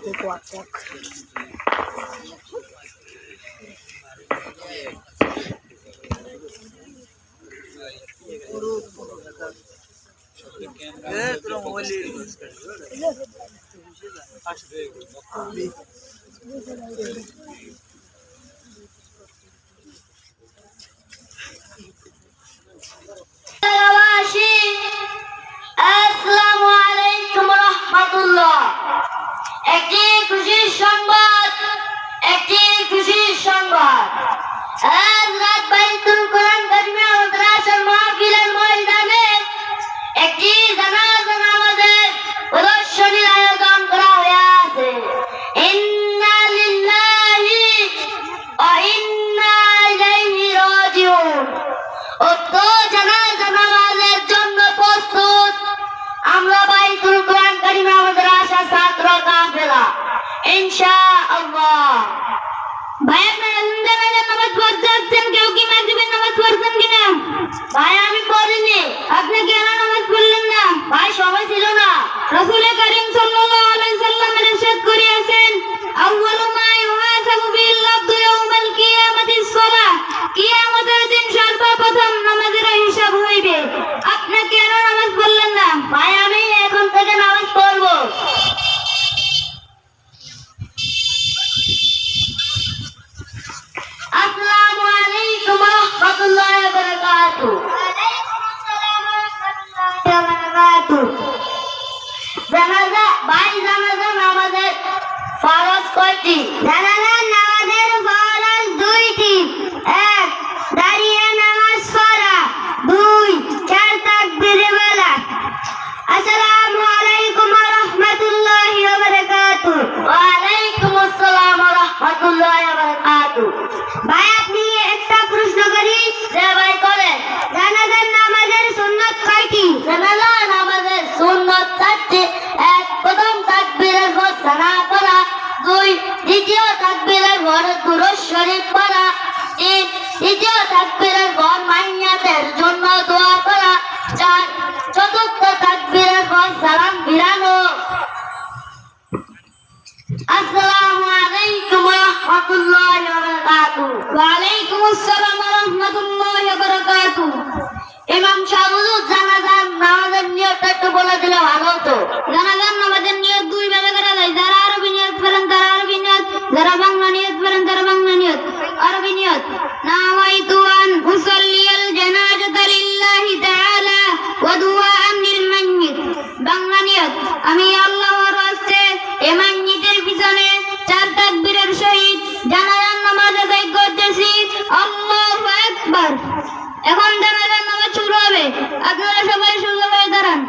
আসসালামু আলাইকুম রাহমাতুল্লাহ। একটি খুশির সংবাদ আজ রাত বাইতুল কোরআন কারিমে মাদ্রাসার মাহফিলের ময়দানে একটি জানাজা নামাজের প্রদর্শনীর আয়োজন করা হয়েছে। ইন্না লিল্লাহি ওয়া ইন্না ইলাইহি রাজিউন। উক্ত জানাজা নামাজের জন্য প্রস্তুত আমরা বাইতুল কোরআন কারিমে মাদ্রাসা ছাত্র কাফেলা ইনশাআল্লাহ। ভাই আপনারা জানাজার নামাজ পড়তে যাচ্ছেন, কেউ কি মাগরিবের নামাজ পড়ছেন কিনা? ভাই আমি পড়িনি। আপনি কেন নামাজ পড়লেন না? ভাই সময় ছিল না। রাসূল করিম সাল্লাল্লাহু আলাইহি সাল্লামের ইরশাদ করিয়াছেন, আউয়ালু মা ইউহাসাবু বিল আবদু ইয়াউমাল কিয়ামাতিস সালাহ। কিয়ামতের দিন সর্বপ্রথম নামাজের হিসাব হইবে। আপনি কেন নামাজ পড়লেন না? ভাই আমি এখন থেকে নামাজ পড়ব। আসসালামু আলাইকুম ওয়া রাহমাতুল্লাহি ওয়া বারাকাতুহু। ওয়া আলাইকুম আসসালাম ওয়া রাহমাতুল্লাহি ওয়া বারাকাতুহু। জানাজা নামাজের ফরজ কয়টি? জানাজা নামাজের ফরজ দুইটি। এক, দাঁড়িয়ে নামাজ পড়া। দুই, চার তাকবীরে বলা। আসসালামু আলাইকুম ওয়া রাহমাতুল্লাহি ওয়া বারাকাতুহু। ওয়া আলাইকুম আসসালাম ওয়া রাহমাতুল্লাহি ওয়া বারাকাতুহু। ভাই আপনি একটা প্রশ্ন করি। যে ভাই করেন। জানাজার নামাজের সুন্নাত কয়টি? জানাজার নামাজের সুন্নাত চারটি। এক, প্রথম তাকবীরের পর সানা পড়া। দুই, দ্বিতীয় তাকবীরের পর দুরূদ শরীফ পড়া। তিন, তৃতীয় তাকবীরের পর মাইয়াতের জন্য দোয়া করা। চার, চতুর্থ তাকবীরের পর সালাম ফিরানো। আসসালামু আলাইকুম ওয়া রাহমাতুল্লাহি ওয়া বারাকাতুহু। ওয়া আলাইকুম আসসালাম ওয়া রাহমাতুল্লাহি ওয়া বারাকাতুহু। ইমাম সাহেব জানাজার নামাজের নিয়তটা একটু বলে দিলে ভালো হতো। জানাজার নামাজের নিয়ত দুই ভাগে করা যায়। যারা আরবি নিয়ত করেন তারা আরবি নিয়ত, যারা বাংলা নিয়ত করেন তারা বাংলা নিয়ত। আরবি নিয়ত, নাওয়াইতু আন উসাল্লিয়াল জানাজাতা লিল্লাহি তাআলা ওয়া দুআআন লিল মাইয়িত। বাংলা নিয়ত, আমি আল্লাহর ওয়াস্তে এই মাইয়িতের পিছনে চার তাকবীরের সহিত জানাজার নামাজ আদায় করতেছি। আল্লাহু আকবার। এখন জানাজার নামাজ শুরু হবে। আপনারা সবাই সোজা হয়ে দাঁড়ান।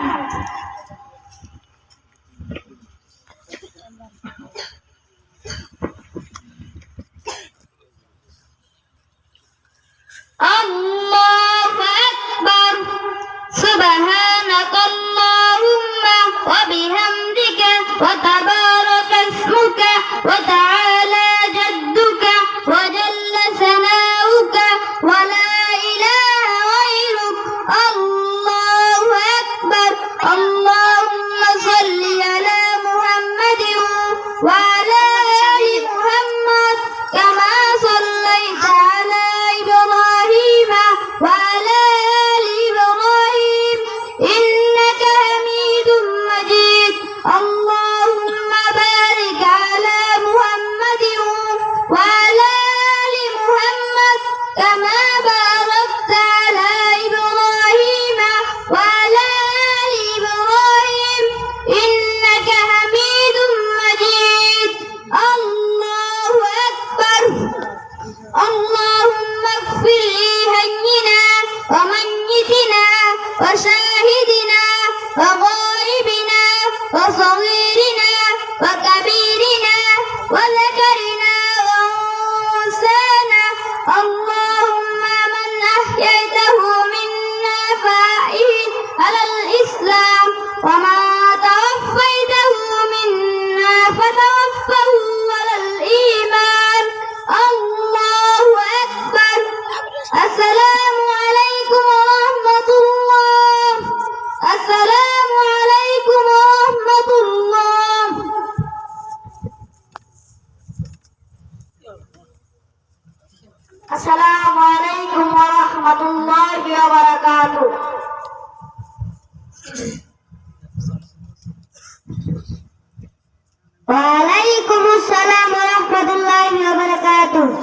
ওয়ালাইকুম আসসালাম ওয়া রাহমাতুল্লাহি ওয়া বারাকাতুহু।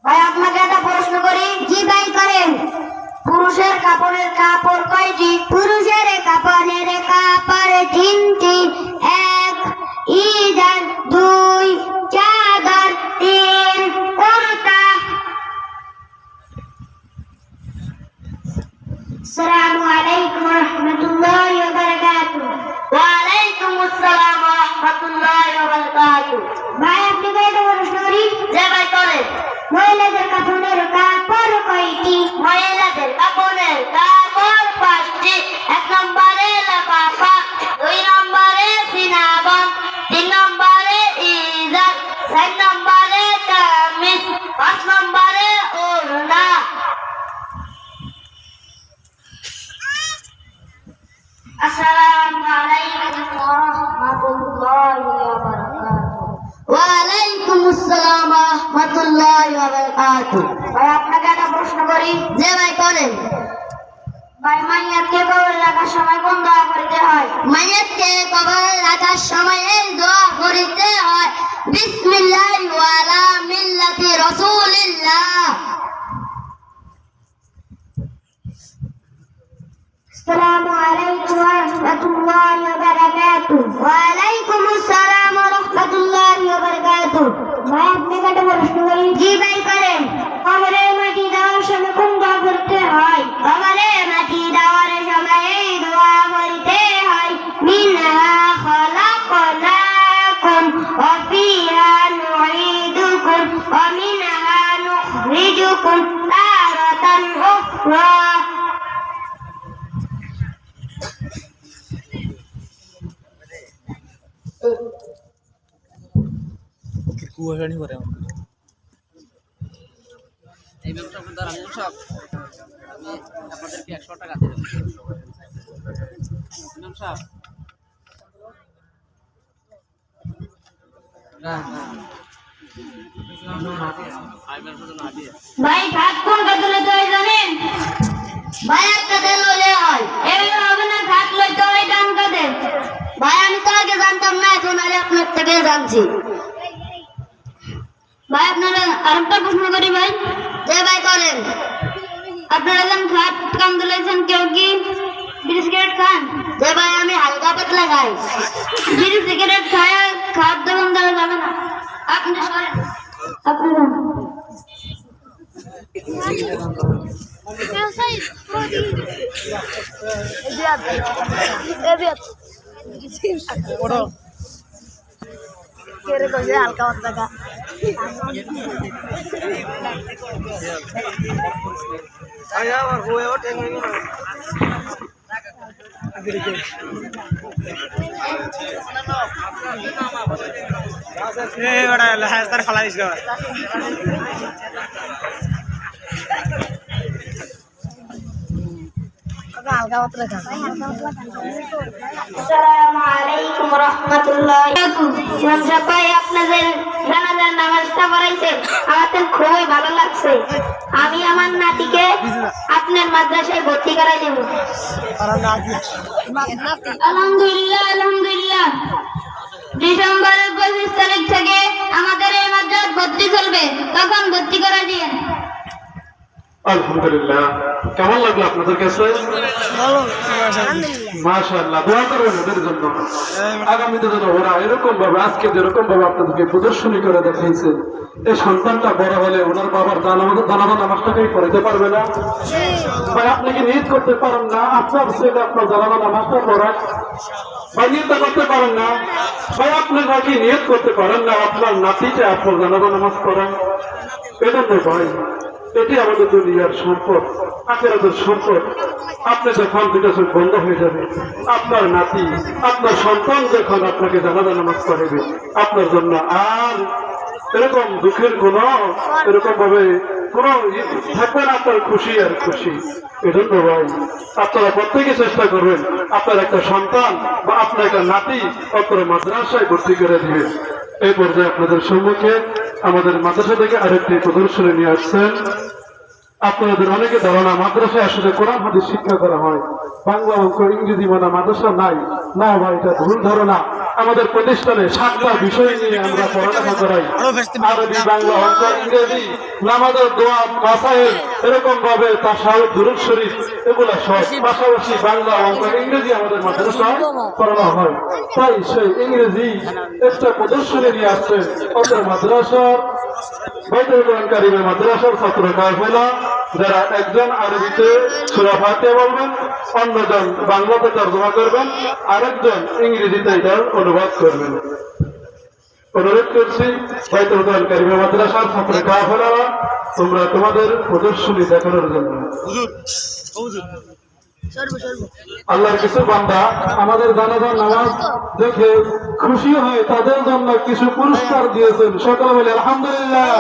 ভাই আপনাকে একটা প্রশ্ন করি। জি ভাই করেন। পুরুষের কাপড়ের কাপড় কয়টি? পুরুষের কাপড়ের কাপড় তিনটি। এক ইজার, দুই চাদর, তিন কুর্তা। আসসালামু আলাইকুম ওয়া রাহমাতুল্লাহি ওয়া বারাকাতুহু। ওয়ালাইকুম আসসালাম ওয়া রাহমাতুল্লাহি ওয়া বারাকাতুহু। ভাই আপনি কয়টা প্রশ্ন করি? যে ভাই করেন। মহিলাদের কাপড়ের কাপড় কয়টি? মহিলাদের কাপড়ের কাপড় পাঁচটি। এক নম্বরে লাফাফা, দুই নম্বরে সিনাবন, তিন নম্বরে ইজার, চার নম্বরে কামিজ, পাঁচ নম্বরে ওড়না। আসসালামু আলাইকুম ওয়া রাহমাতুল্লাহি ওয়া বারাকাতুহু। ওয়ালাইকুম আসসালাম ওয়া রাহমাতুল্লাহি ওয়া বারাকাতুহু। ভাই আপনাকে একটা প্রশ্ন করি। যে ভাই করেন। ভাই মাইয়াতকে কবরে রাখার সময় কোন দোয়া করিতে হয়? মাইয়াতকে কবরে রাখার সময় এই দোয়া করিতে হয়, বিসমিল্লাহি ওয়া আলা মিল্লাতি রাসূলিল্লাহ। আসসালামু আলাইকুম ওয়া রাহমাতুল্লাহি ওয়া বারাকাতুহু। ওয়ালাইকুম আসসালাম ওয়া রাহমাতুল্লাহি ওয়া বারাকাতুহু। ভাই আপনি কয়টা প্রশ্ন করেন? জি ভাই করেন। কবরে মাটি দেওয়ার সময় কোন দোয়া করতে হয়? কবরে মাটি দেওয়ার সময় এই দোয়া করতে হয়, মিনহা খলাকনাকুম ওয়া ফিহা নুঈদুকুম ওয়া মিনহা নুখরিজুকুম তারাতান উখরা। কুয়াশানি করে এই ব্যবসা করতে আমি সব আমি আপনাদেরকে 100 টাকা দিয়ে দেব। ব্যবসা ভাই ভাত কোনটা তুলতে হয় জানেন? ভাই একটা তেল লইলে হয়। এগুলো হবে না, ভাত লইতে হয় ডান কাঁধে। ভাই আমি তো আগে জানতাম না, এখন আরে আপনার থেকে জানছি। ভাই আপনারা আরেকটা প্রশ্ন করি ভাই। যে ভাই করেন। আপনারা যখন ভাত কাম দিলেছেন কেউ কি বিড়ি সিগারেট খান? যে ভাই আমি হালকা পাতলা খাই। বিড়ি সিগারেট খায় খাদ্য বন্ধ করা যাবে না। আপনি সরেন। আপনি যান। হালকা পাতলা ফালাই আসসালামু আলাইকুম ওয়া রাহমাতুল্লাহি ওয়া বারাকাতুহু। ভাই আপনাদের জানাজার নামাজটা পড়াইছেন, আমার তো খুবই ভালো লাগছে। আমি আমার নাতিকে আপনার মাদ্রাসায় ভর্তি করাই দেব। আলহামদুলিল্লাহ আলহামদুলিল্লাহ। ডিসেম্বরের 25 তারিখ থেকে আমাদের এই মাদ্রাসায় ভর্তি চলবে, তখন ভর্তি করা দিয়ে। আলহামদুলিল্লাহ। কেমন লাগলো আপনাদের কাছে? মাশাআল্লাহ। দোয়া করবেন ওদের জন্য, আগামীতে যেন ওরা এরকম ভাবে আজকে যেরকম ভাবে আপনাদেরকে প্রদর্শনী করে দেখাইছে, এই সন্তানটা বড় হলে ওনার বাবার জানাজা নামাজটাকেই পড়াতে পারবে না। ভাই আপনি কি নিয়ত করতে পারেন না আপনার ছেলে আপনার জানাজা নামাজটা পড়ায়? ভাই নিয়ত করতে পারেন না? ভাই আপনারা কি নিয়ত করতে পারেন না আপনার নাতিকে আপনার জানাজা নামাজ পড়ান? এটা তো ভাই, এটি আমাদের দুনিয়ার সম্পদ, আখিরাতের সম্পদ। আপনি যখন দুটো চোখ বন্ধ হয়ে যাবে, আপনার নাতি আপনার সন্তান যখন আপনাকে জানাজা নামাজ পড়াবে, আপনার জন্য আর এরকম দুঃখের কোন এরকম ভাবে কোন থাকবে না, আপনার খুশি আর খুশি। এজন্য ভাই আপনারা প্রত্যেকে চেষ্টা করবেন আপনার একটা সন্তান বা আপনার একটা নাতি আপনারা মাদ্রাসায় ভর্তি করে দিবেন। এই পর্যায়ে আপনাদের সম্মুখে আমাদের মাদ্রাসা থেকে আরেকটি প্রদর্শনী নিয়ে আসছেন। আপনাদের অনেকে ধারণা মাদ্রাসায় আসলে কোরআন হাদিস শিক্ষা করা হয়, বাংলা অঙ্ক ইংরেজি মানা মাদ্রাসা নাই। না ভাই, এটা ভুল ধারণা। আমাদের প্রতিষ্ঠানে 7টা বিষয় নিয়ে আমরা পড়ালেখা করাই। আরবি, বাংলা, অঙ্ক, ইংরেজি, নামাজের দোয়া, মাসাইল, এরকম ভাবে তাশাহুদ, দুরূদ শরীফ, এগুলা সব পাশাপাশি বাংলা, অঙ্ক, ইংরেজি আমাদের মাদ্রাসায় পড়ানো হয়। তাই সেই ইংরেজি একটা প্রদর্শনী নিয়ে আসছে আমাদের মাদ্রাসার বাইতুল কোরআন কারিমের মাদ্রাসার ছাত্র কাফেলা, যারা একজন আরবিতে সূরা ফাতিহা বলবেন, অন্যজন বাংলাতে তর্জমা করবেন, আরেকজন ইংরেজিতে এটার অনুবাদ করবেন। অনুরোধ করছি বাইতুল কোরআন কারিমের মাদ্রাসার ছাত্র কাফেলারা, তোমরা তোমাদের প্রদর্শনী দেখানোর জন্য। আল্লাহর কিছু বান্দা আমাদের জানাজার নামাজ দেখে খুশি হয়ে তাদের জন্য কিছু পুরস্কার দিয়েছেন। সকলে বলে আলহামদুলিল্লাহ।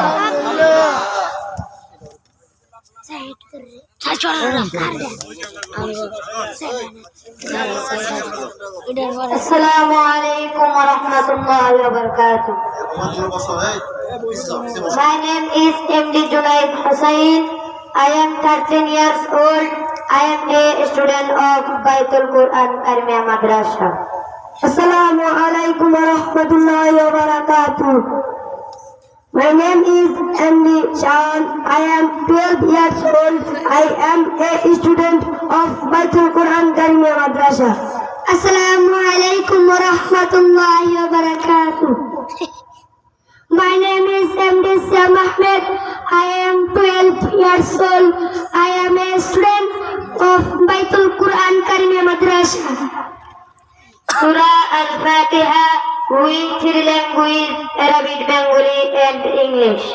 আসসালামু আলাইকুম ওয়া রাহমাতুল্লাহি ওয়া বারাকাতুহু। My name is MD Junaid Hussain. I am 13 years old. I am a student of Baitul Quran Karimiyya Madrasa. Assalamu alaikum wa rahmatullahi wa barakatuh. My name is MD Shan. I am 12 years old. I am a student of Baitul Quran Karimiyya Madrasa. Assalamu alaikum wa rahmatullahi wa barakatuh. My name is MD Sam Ahmed. I am 12 years old. I am a student of Baitul Quran Karimiyya Madrasa. Surah Al-Fatiha with 3 languages, Arabic, Bengali and English.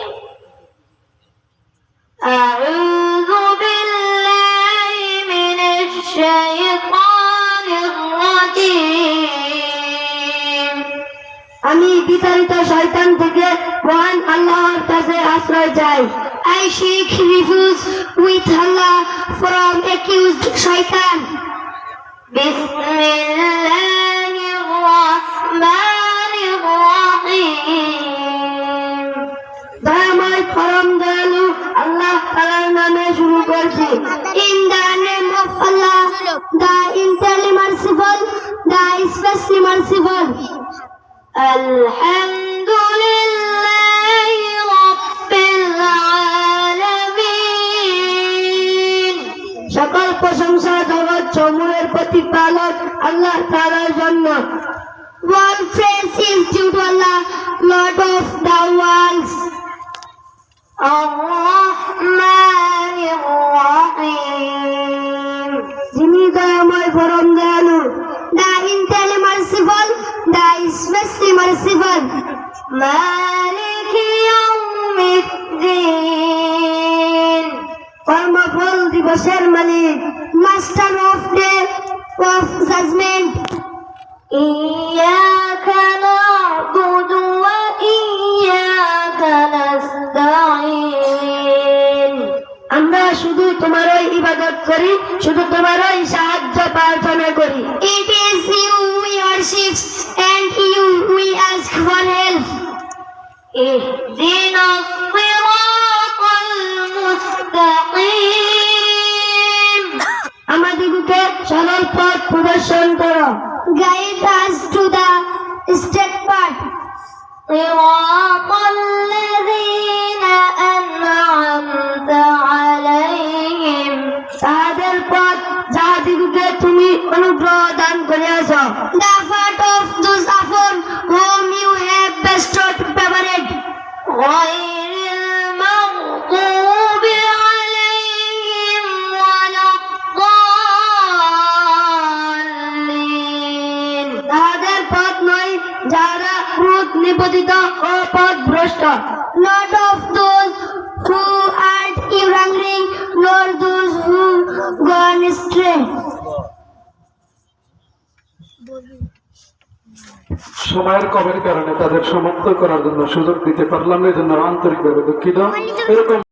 أعوذ بالله من الشيطان الرجيم. আমি বিতাড়িত শয়তান থেকে মহান আল্লাহর কাছে আশ্রয় চাই। I seek refuge with Allah from accused shaitan. Bismillahir Rahmanir Rahim. দয়াময় পরম দয়ালু আল্লাহ তাআলার নামে শুরু করছি। In the name of Allah, the entirely merciful, the especially merciful. Alhamdulillahi Rabbil Alamin. সকল প্রশংসা জগৎ সমূহের প্রতিপালক আল্লাহ তাআলার জন্য। All praise is due to Allah, Lord of the worlds. Ar-Rahmanir Rahim. যিনি দয়াময় পরম দয়ালু, the entirely merciful, the especially merciful. Maliki Yawmiddin. কর্মফল দিবসের মালিক, master of day of judgement. ইয়্যাকা না'বুদু ওয়া ইয়্যাকা নাস্তাঈন। আমরা শুধু তোমারই ইবাদত করি, শুধু তোমারই সাহায্য প্রার্থনা করি। It is you we worship and you we ask for help. ইহদিনাস সিরাতাল মুস্তাকিম। আমাদিগকে সরল পথ প্রদর্শন করো। Guide us to the straight path. সিরাতাল লাযীনা আন'আমতা আলাইহিম। তাদের পথ যাহাদিগকে তুমি অনুগ্রহ দান করিয়াছ। The path of those upon whom you have bestowed favored. غيرil maghdubi আলাইহিম ওয়ালাদ-দাল্লিন। তাদের পথ নয় যারা ক্রোধ নিপতিত ও পথভ্রষ্ট। Not of those who are erring, nor those who gone astray. সময়ের কমের কারণে তাদের সমাপ্ত করার জন্য সুযোগ দিতে পারলাম না, এই জন্য আন্তরিকভাবে দুঃখিত। এরকম